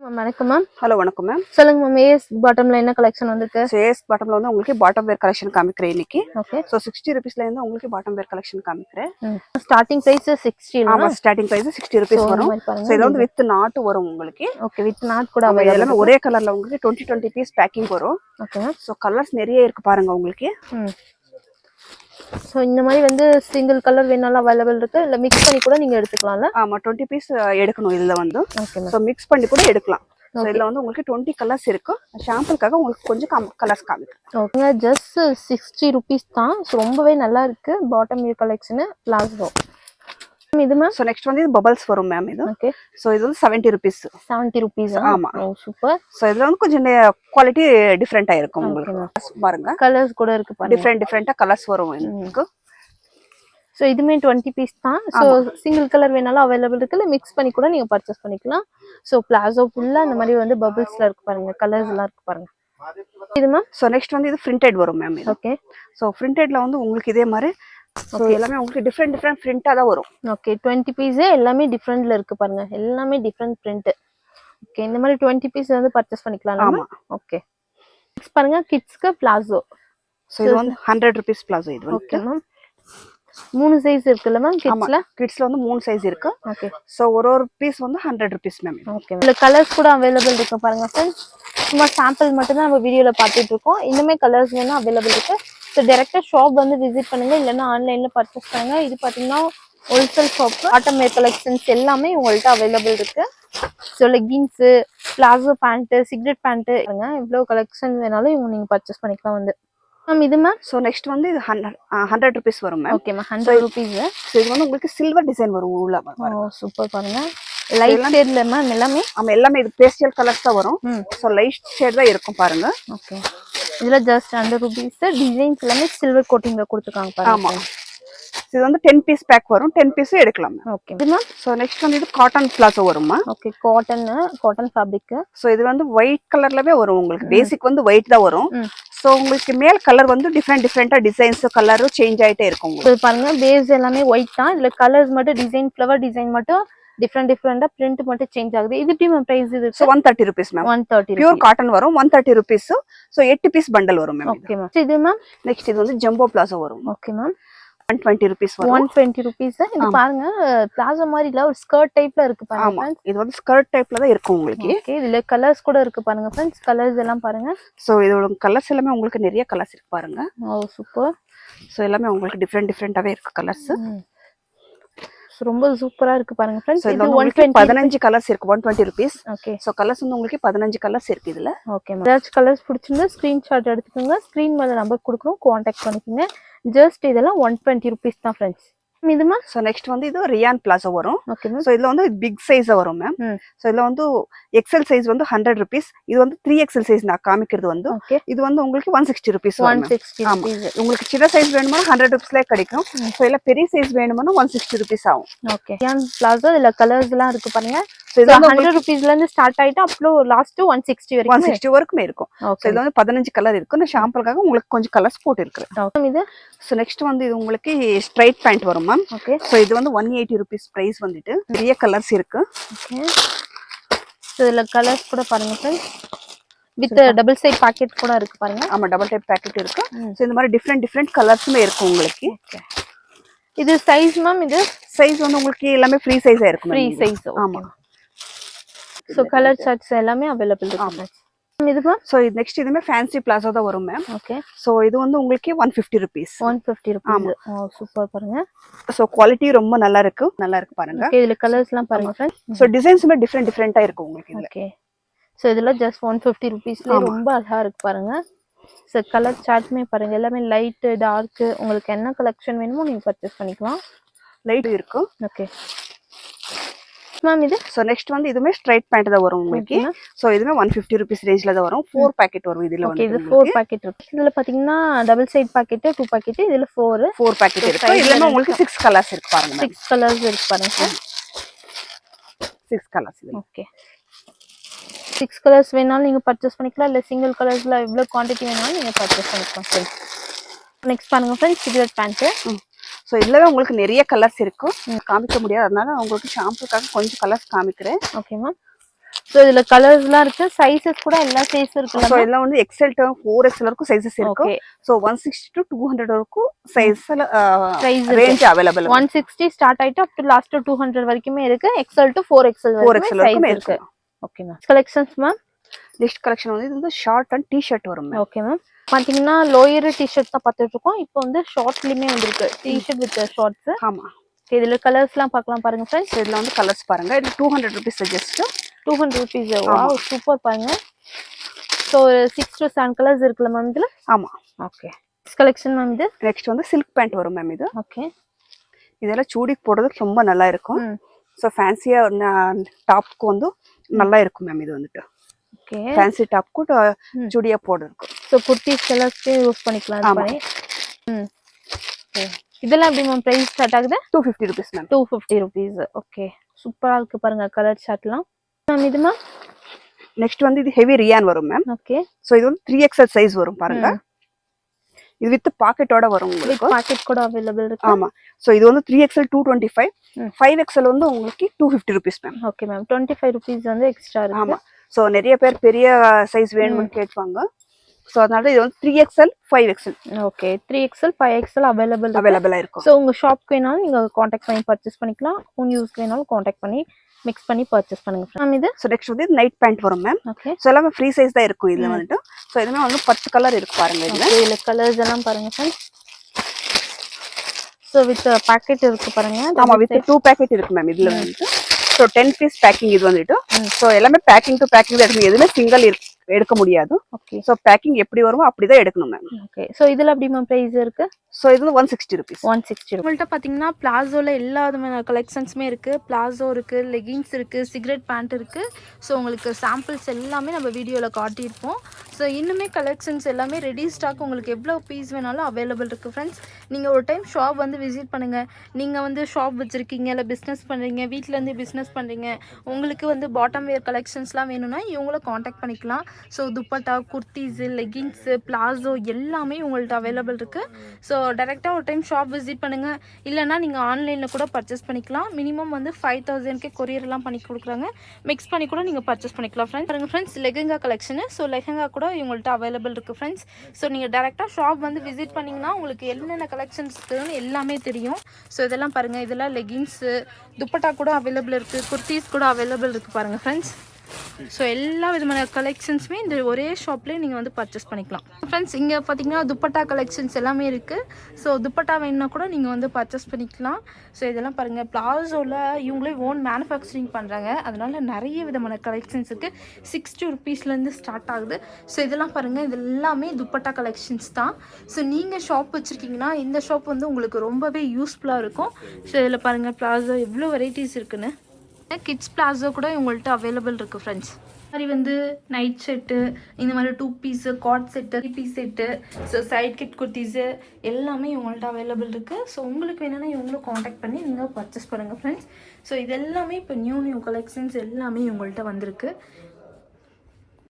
வணக்கம் ma'am. Hello வணக்கம் ma'am. சொல்லுங்க மேம். ஏஎஸ் பாட்டம்ல என்ன கலெக்ஷன் வந்திருக்கு? ஏஎஸ் பாட்டம்ல வந்து உங்களுக்கு பாட்டம் வேர் கலெக்ஷன் காமிக்கிறேன் இன்னைக்கு. ஓகே. சோ 60 ரூபீஸ்ல இருந்து உங்களுக்கு பாட்டம் வேர் கலெக்ஷன் காமிக்கிறேன். ஸ்டார்டிங் பிரைஸ் 60 ல. ஆமா, ஸ்டார்டிங் பிரைஸ் 60 ரூபீஸ் வரும். சோ இது வந்து வித் நாட் வரும் உங்களுக்கு. ஓகே, வித் நாட் கூட அவைலபிள். எல்லாமே ஒரே கலர்ல உங்களுக்கு 20 பீஸ் பேக்கிங் வரும். Okay ma'am. சோ கலர்ஸ் நிறைய இருக்கு பாருங்க உங்களுக்கு. சோ இந்த மாதிரி வந்து சிங்கிள் கலர் வேணாலும் அவைலபிள் இருக்கு, இல்ல மிக்ஸ் பண்ணி கூட நீங்க எடுத்துக்கலாம்ல. ஆமா, 20 பீஸ் எடுக்கணும் இதுல வந்து. Okay ma'am. சோ மிக்ஸ் பண்ணி கூட எடுக்கலாம். சோ இதுல வந்து உங்களுக்கு 20 கலர்ஸ் இருக்கு. சாம்பிளுக்காக உங்களுக்கு கொஞ்சம் கலர்ஸ் காமிக்கிறேன். ஓகேங்க. ஜஸ்ட் 60 ரூபீஸ் தான். சோ ரொம்பவே நல்லா இருக்கு பாட்டம் வியர் கலெக்ஷன் பிளாசோ. இது மேம். சோ நெக்ஸ்ட் வந்து இது பபிள்ஸ் வரும் மேம் இது. ஓகே. சோ இது வந்து 70 ரூபீஸ். 70 ரூபீஸ். ஆமா. ஓ சூப்பர். சோ இதுல வந்து கொஞ்சம் குவாலிட்டி டிஃபரெண்டா இருக்கும் உங்களுக்கு. பாருங்க கலர்ஸ் கூட இருக்கு பாருங்க. டிஃபரெண்டா கலர்ஸ் வரும் உங்களுக்கு. சோ இதுமே 20 பீஸ் தான். சோ சிங்கிள் கலர் வேணாலும் அவைலபிள் இருக்கு, இல்ல மிக்ஸ் பண்ணி கூட நீங்க பர்ச்சேஸ் பண்ணிக்கலாம். சோ பிளாசோ ஃபுல்லா இந்த மாதிரி வந்து பபிள்ஸ்ல இருக்கு பாருங்க, கலர்ஸ் எல்லாம் இருக்கு பாருங்க. இது மேம். சோ நெக்ஸ்ட் வந்து இது பிரிண்டட் வரும் மேம் இது. ஓகே. சோ பிரிண்டட்ல வந்து உங்களுக்கு இதே மாதிரி சோ எல்லாமே உங்களுக்கு டிஃபரெண்ட் பிரிண்டா தான் வரும். ஓகே. 20 பீஸ் எல்லாமே டிஃபரெண்ட்ல இருக்கு பாருங்க, எல்லாமே டிஃபரெண்ட் பிரிண்ட். ஓகே, இந்த மாதிரி 20 பீஸ் வந்து பர்ச்சேஸ் பண்ணிக்கலாம். ஆமா. ஓகே. நெக்ஸ்ட் பாருங்க கிட்ஸ்க்கு பிளாசோ. சோ இது வந்து 100 ரூபீஸ் பிளாசோ இது வந்து. Okay ma'am. 3 சைஸ் இருக்குல்ல மேம் கிட்ஸ்ல? கிட்ஸ்ல வந்து 3 சைஸ் இருக்கு. ஓகே. சோ ஒரு பீஸ் வந்து 100 ரூபீஸ் மேம். ஓகே. இந்த கலர்ஸ் கூட அவைலபிள் இருக்கு பாருங்க ஃப்ரெண்ட்ஸ். சும்மா சாம்பிள் மட்டும் தான் நம்ம வீடியோல பார்த்துட்டு இருக்கோம். இன்னுமே கலர்ஸ் வேணா அவைலபிள் இருக்கு. ஸோ டேரக்டா ஷாப் வந்து விசிட் பண்ணுங்க, இல்லைன்னா ஆன்லைன்ல பர்ச்சேஸ் பண்ணுங்க. இது பாத்தீங்கன்னா wholesale shop. Bottom wear collections எல்லாமே உங்கள்கிட்ட அவைலபிள் இருக்கு. So leggings, palazzo pant, cigarette pant, இவ்வளோ கலெக்ஷன் வேணாலும் நீங்க பர்ச்சேஸ் பண்ணிக்கலாம் வந்து. மேம் இது மேம். சோ நெக்ஸ்ட் வந்து இது 100 ரூபீஸ் வரும் ma'am. Okay ma'am. 100 rupees. So இது வந்து உங்களுக்கு சில்வர் டிசைன் வரும் உள்ள பாருங்க. ஓ சூப்பர் பாருங்க. லைட் ஷேட்ல மேம் எல்லாமே. ஆமா, எல்லாமே இது பேஸ்டல் கலர்ஸ் தான் வரும். சோ லைட் ஷேட் தான் இருக்கும் பாருங்க. ஓகே. இதுல ஜஸ்ட் 100 ரூபீஸ். டிசைன்ஸ் எல்லாமே சில்வர் கோட்டிங்ல கொடுத்துருக்காங்க பாருங்க. ஆமா. இது வந்து 10 பீஸ் பேக் வரும். 10 பீஸ் எடுக்கலாம். ஓகே. இது மேம். சோ நெக்ஸ்ட் வந்து இது காட்டன் பிளாசோ வருமா? ஓகே. Cotton fabric. சோ இது வந்து ஒயிட் கலர்லவே வரும் உங்களுக்கு. பேசிக் வந்து ஒயிட் தான் வரும். சோ உங்களுக்கு மேல் கலர் வந்து டிஃபரெண்டா டிசைன்ஸ் கலர் சேஞ்ச் ஆயிட்டே இருக்கும் உங்களுக்கு. இது பாருங்க பேஸ் எல்லாமே ஒயிட் தான். இதுல கலர்ஸ் மட்டும் டிசைன் ஃப்ளவர் டிசைன் மட்டும் டிஃபரெண்டா பிரிண்ட் மட்டும் சேஞ்ச் ஆகுது. இது எப்படி மேம் பிரைஸ்? இது 130 ரூபீஸ் மேம். 130 பியூர் காட்டன் வரும். 130 ரூபீஸ். சோ 8 பீஸ் பண்டல் வரும் மேம். Okay ma'am. இது மேம். நெக்ஸ்ட் இது வந்து ஜம்போ பிளாசோ வரும். Okay ma'am. 120 ரூபீஸ் வரும். 120 ரூபீஸ். இது பாருங்க பிளாசோ மாதிரி இல்ல, ஒரு ஸ்கர்ட் டைப்ல இருக்கு பாருங்க. ஆமா, இது வந்து ஸ்கர்ட் டைப்ல தான் இருக்கும் உங்களுக்கு. ஓகே. இதுல கலர்ஸ் கூட இருக்கு பாருங்க फ्रेंड्स. கலர்ஸ் எல்லாம் பாருங்க. சோ இதோட கலர்ஸ் எல்லாமே உங்களுக்கு நிறைய கலர்ஸ் இருக்கு பாருங்க. ஓ சூப்பர். சோ எல்லாமே உங்களுக்கு டிஃபரெண்டாவே இருக்கு கலர்ஸ். ரொம்ப சூப்பரா இருக்கு பாருங்க फ्रेंड्स. இது 15 கலர்ஸ் இருக்கு. 120 ரூபீஸ். ஓகே. சோ கலர்ஸ் வந்து உங்களுக்கு 15 கலர்ஸ் இருக்கு இதுல. Okay ma'am. ஏதாச்சும் கலர்ஸ் பிடிச்சிருந்தா ஸ்கிரீன்ஷாட் எடுத்துக்கோங்க. ஸ்கிரீன் மேல நம்பர் கொடுக்குறோம், கான்டாக்ட் பண்ணிக்கோங்க. ஜஸ்ட் இதெல்லாம் 120 ரூபீஸ் தான் फ्रेंड्स. இது மேம். சோ நெக்ஸ்ட் வந்து இது ரியான் பிளாசோ வரும். Okay ma'am. சோ இதுல வந்து பிக் சைஸ் வரும் மேம். சோ இதுல வந்து எக்ஸ்எல் சைஸ் வந்து 100 ரூபீஸ். இது வந்து 3XL சைஸ் நான் காமிக்கிறது வந்து. இது வந்து உங்களுக்கு 160 ரூபீஸ் வரும். 160 ரூபீஸ். உங்களுக்கு சின்ன சைஸ் வேணுமா 100 ரூபீஸ்ல கிடைக்கும். சோ இல்ல பெரிய சைஸ் வேணுமா 160 ரூபீஸ் ஆகும். ஓகே. ரியான் பிளாசோ இதுல கலர்ஸ் எல்லாம் இருக்கு பாருங்க. சோ இது 100 ரூபீஸ்ல இருந்து ஸ்டார்ட் ஆயிட்டு அப்ளோ லாஸ்ட் 160 வரைக்கும். 160 வரைக்கும் இருக்கும். சோ இதுல வந்து 15 கலர் இருக்கு. நான் ஷாம்பிளுக்காக உங்களுக்கு கொஞ்சம் கலர்ஸ் போட்டு இருக்கேன். இது சோ நெக்ஸ்ட் வந்து இது உங்களுக்கு ஸ்ட்ரைட் பேண்ட் வரும் மேம். ஓகே. சோ இது வந்து 180 ரூபீஸ் பிரைஸ் வந்துட்டு. நிறைய கலர்ஸ் இருக்கு. ஓகே. சோ இதுல கலர்ஸ் கூட பாருங்க friends. With double side packet கூட இருக்கு பாருங்க. ஆமா, டபுள் டைப் பாக்கெட் இருக்கு. சோ இந்த மாதிரி டிஃபரெண்ட் கலர்ஸ்மே இருக்கு உங்களுக்கு. ஓகே. இது சைஸ் மேம். இது சைஸ் வந்து உங்களுக்கு எல்லாமே ஃப்ரீ சைஸா இருக்கும். Free size. ஆமா. சோ கலர் சார்ட்ஸ் எல்லாமே அவேலபிள் இருக்கு. இது மேம். சோ நெக்ஸ்ட் இதுமே ஃபேன்சி பிளாசோ தான் வரும் மேம். ஓகே. சோ இது வந்து உங்களுக்கு 150 ரூபீஸ். 150 ரூபீஸ். ஓ சூப்பர் பாருங்க. சோ குவாலிட்டி ரொம்ப நல்லா இருக்கு பாருங்க. ஓகே. இதுல கலர்ஸ்லாம் பாருங்க फ्रेंड्स. சோ டிசைன்ஸ்மே டிஃபரெண்டா இருக்கு உங்களுக்கு இதுல. ஓகே. சோ இதுல ஜஸ்ட் 150 ரூபீஸ்ல ரொம்ப அழகா இருக்கு பாருங்க. சோ கலர் சார்ட்மே பாருங்க, எல்லாமே லைட் டார்க், உங்களுக்கு என்ன கலெக்ஷன் வேணுமோ நீங்க பர்ச்சேஸ் பண்ணிக்கலாம். லைட் இருக்கு. Okay ma'am. இது சோ நெக்ஸ்ட் வந்து இதுமே ஸ்ட்ரைட் பேண்ட் தான் வரும் உங்களுக்கு. சோ இதுமே 150 ரூபீஸ் ரேஞ்ச்ல தான் வரும். 4 பாக்கெட் வரும் இதுல வந்து. இது 4 பாக்கெட் இருக்கு. இதுல பாத்தீங்கன்னா டபுள் சைடு பாக்கெட் 2 பாக்கெட், இதுல 4 பாக்கெட் இருக்கு. இதுல உங்களுக்கு 6 கலர்ஸ் இருக்கு பாருங்க. 6 கலர்ஸ் இருக்கு பாருங்க. 6 கலர்ஸ் இது. ஓகே. 6 கலர்ஸ் வேணாலும் நீங்க பர்ச்சேஸ் பண்ணிக்கலாம், இல்ல சிங்கிள் கலர்ஸ்ல எவ்வளவு குவாண்டிட்டி வேணாலும் நீங்க பர்ச்சேஸ் பண்ணிக்கலாம். நெக்ஸ்ட் பாருங்க फ्रेंड्स. Cigarette pant. சோ இதுலவே உங்களுக்கு நிறைய கலர்ஸ் இருக்கும். காமிக்க முடியாது, அதனால உங்களுக்கு ஷாம்புக்காக கொஞ்சம் கலர்ஸ் காமிக்கிறேன். Okay ma'am. ஸோ இதுல கலர்ஸ்லாம் இருக்கு, சைஸஸ் கூட எல்லா சைஸும் ஸோ இருக்குல்ல? எல்லாம் வந்து எக்ஸல் டு 4XL வரைக்கும் சைஸஸ் இருக்கு. ஓகே. ஸோ 160 to 200 வரைக்கும் சைஸ்ல Size ரேஞ்ச் அவைலபிள். 160 ஸ்டார்ட் ஆயிட்டு அப் டு லாஸ்ட் 200 வரைக்குமே இருக்கு. XL to 4XL 4XL வரைக்கும் இருக்கு. இருக்கு. Okay ma'am. Collections ma'am. Next collection வந்து இது வந்து ஷார்ட் அண்ட் டி-ஷர்ட் வரும் மேம். Okay ma'am. பாத்தீங்கன்னா லோயர் டி-ஷர்ட் தான் பார்த்துட்டு இருக்கோம். இப்போ வந்து ஷார்ட்லயுமே வந்திருக்கு, டி-ஷர்ட் வித் ஷார்ட்ஸ். ஆமா. இதுல கலர்ஸ்லாம் பார்க்கலாம் பாருங்க ஃப்ரெண்ட்ஸ். இதுல வந்து கலர்ஸ் பாருங்க. இது 200 rupees just. 200 rupees. Wow super பாருங்க. ஸோ 6 to 7 கலர்ஸ் இருக்குல்ல மேம் இதுல? ஆமா. ஓகே. கலெக்ஷன் மேம் இது. நெக்ஸ்ட் வந்து சில்க் பேண்ட் வரும் மேம் இது. ஓகே. இதெல்லாம் சூடிக்கு போடுறதுக்கு ரொம்ப நல்லா இருக்கும். ஸோ ஃபேன்சியா டாப்க்கு வந்து நல்லா இருக்கும் மேம் இது வந்துட்டு. ஓகே. ஃபேன்சி டாப்க்கு சூடியா போடுறதுக்கு. ஸோ குர்த்திஸ் எல்லாத்தையும் யூஸ் பண்ணிக்கலாம் இது பண்ணி. இதெல்லாம் எப்படி மேம் பிரைஸ் ஸ்டார்ட் ஆகுது? 250 rupees மேம். 250 rupees. ஓகே. சூப்பரா இருக்கு பாருங்க கலர் சார்ட்லாம். மேம் இது மேம். நெக்ஸ்ட் வந்து இது ஹெவி ரியான் வரும் மேம். ஓகே. ஸோ இது வந்து 3XL சைஸ் வரும் பாருங்க. இது வித் பாக்கெட்டோட வரும் உங்களுக்கு. பாக்கெட் கூட அவைலபிள் இருக்கு. ஆமா. சோ இது வந்து 3XL 225, 5XL வந்து உங்களுக்கு 250 rupees ma'am. Okay ma'am. 25 rupees வந்து எக்ஸ்ட்ரா இருக்கு. ஆமா. சோ நிறைய பேர் பெரிய சைஸ் வேணும்னு கேட்பாங்க. சோ அதனால இது வந்து 3XL 5XL. Okay. 3XL 5XL அவைலபிளா இருக்கும். சோ உங்க ஷாப்க்கு வேணாலும் நீங்க கான்டாக்ட் பண்ணி பர்ச்சேஸ் பண்ணிக்கலாம். உங்க யூஸ்க்கு வேணாலும் கான்டாக்ட் பண்ணி மிக்ஸ் பண்ணி பர்ச்சேஸ் பண்ணுங்க மேம். இது சோ நெக்ஸ்ட் வந்து நைட் பேண்ட் வரும் மேம். ஓகே. சோ எல்லாமே ஃப்ரீ சைஸ் தான் இருக்கும் இதுல வந்துட்டு. சோ இதுமே வந்து 10 கலர் இருக்கு பாருங்க இதுல. இதுல கலர்ஸ் எல்லாம் பாருங்க ஃப்ரெண்ட்ஸ். சோ வித் பாக்கெட் இருக்கு பாருங்க. ஆமா வித் 2 பாக்கெட் இருக்கு மேம் இதுல வந்துட்டு. சோ 10 பீஸ் பேக்கிங் இது வந்துட்டு. சோ எல்லாமே பேக்கிங் டு பேக்கிங் தான் எடுக்கணும். எதுமே சிங்கிள் எடுக்க முடியாது. ஓகே. சோ பேக்கிங் எப்படி வருமோ அப்படிதான் எடுக்கணும் மேம். ஓகே. சோ இதுல எப்படி மேம் பிரைஸ் இருக்கு? சோ இது 160 rupees. 160. உங்கள்ட்ட பாத்தீங்கன்னா பிளாசோல எல்லா விதமான கலெக்ஷன்ஸுமே இருக்கு. பிளாசோ இருக்கு, லெகின்ஸ் இருக்கு, சிகரெட் பேண்ட் இருக்கு. ஸோ உங்களுக்கு சாம்பிள்ஸ் எல்லாமே நம்ம வீடியோவில் காட்டியிருப்போம். ஸோ இன்னுமே கலெக்ஷன்ஸ் எல்லாமே ரெடி ஸ்டாக் உங்களுக்கு எவ்வளோ பீஸ் வேணாலும் அவைலபிள் இருக்குது ஃப்ரெண்ட்ஸ். நீங்கள் ஒரு டைம் ஷாப் வந்து விசிட் பண்ணுங்கள். நீங்கள் வந்து ஷாப் வச்சுருக்கீங்க, இல்லை பிஸ்னஸ் பண்ணுறீங்க, வீட்டிலேருந்து பிஸ்னஸ் பண்ணுறீங்க, உங்களுக்கு வந்து பாட்டம் வேர் கலெக்ஷன்ஸ்லாம் வேணும்னா இவங்கள காண்டாக்ட் பண்ணிக்கலாம். So dupatta, kurtis, leggings, palazzo எல்லாமே உங்கள்கிட்ட அவைலபிள் இருக்குது. ஸோ டேரெக்டாக ஒரு டைம் ஷாப் விசிட் பண்ணுங்கள். இல்லைனா நீங்கள் ஆன்லைனில் கூட பர்ச்சேஸ் பண்ணிக்கலாம். மினிமம் வந்து 5000 கொரியர்லாம் பண்ணி கொடுக்குறாங்க. மிக்ஸ் பண்ணி கூட நீங்கள் பர்ச்சேஸ் பண்ணிக்கலாம் ஃப்ரெண்ட்ஸ். பாருங்கள் friends, lehenga collection. So lehenga கூட இவங்கள்ட்ட அவைலபிள் இருக்குது ஃப்ரெண்ட்ஸ். ஸோ நீங்கள் டேரெக்டாக ஷாப் வந்து விசிட் பண்ணிங்கன்னா உங்களுக்கு என்னென்ன கலெக்ஷன்ஸ் இருக்குதுன்னு எல்லாமே தெரியும். ஸோ இதெல்லாம் பாருங்கள், இதெல்லாம் லெகின்ஸு, துப்பட்டா கூட அவைலபிள் இருக்குது, குர்த்திஸ் கூட அவைலபிள் இருக்குது பாருங்கள் ஃப்ரெண்ட்ஸ். ஸோ எல்லா விதமான கலெக்ஷன்ஸுமே இந்த ஒரே ஷாப்லேயே நீங்கள் வந்து பர்ச்சேஸ் பண்ணிக்கலாம் ஃப்ரெண்ட்ஸ். இங்கே பார்த்தீங்கன்னா துப்பட்டா கலெக்ஷன்ஸ் எல்லாமே இருக்குது. ஸோ துப்பட்டா வேணுன்னா கூட நீங்கள் வந்து பர்ச்சேஸ் பண்ணிக்கலாம். ஸோ இதெல்லாம் பாருங்கள், பிளாசோவில் இவங்களே ஓன் மேனுஃபேக்சரிங் பண்ணுறாங்க. அதனால் நிறைய விதமான கலெக்ஷன்ஸ் இருக்குது. 60 rupeesலேருந்து ஸ்டார்ட் ஆகுது. ஸோ இதெல்லாம் பாருங்கள், இது எல்லாமே துப்பட்டா கலெக்ஷன்ஸ் தான். ஸோ நீங்கள் ஷாப் வச்சுருக்கீங்கன்னா இந்த ஷாப் வந்து உங்களுக்கு ரொம்பவே யூஸ்ஃபுல்லாக இருக்கும். ஸோ இதில் பாருங்கள் பிளாசோ எவ்வளோ வெரைட்டிஸ் இருக்குன்னு. கிட்ஸ் பிளாசோ கூட உங்கள்கிட்ட அவைலபிள் இருக்குது ஃப்ரெண்ட்ஸ். மாதிரி வந்து நைட் செட்டு, இந்த மாதிரி 2 piece, cord set, 3 piece set, so side kit kurtis எல்லாமே இவங்கள்ட்ட அவைலபிள் இருக்குது. ஸோ உங்களுக்கு வேணும்னா இவங்களும் காண்டாக்ட் பண்ணி நீங்கள் பர்ச்சேஸ் பண்ணுங்கள் ஃப்ரெண்ட்ஸ். ஸோ இது எல்லாமே இப்போ நியூ கலெக்ஷன்ஸ் எல்லாமே இவங்கள்ட்ட வந்திருக்கு.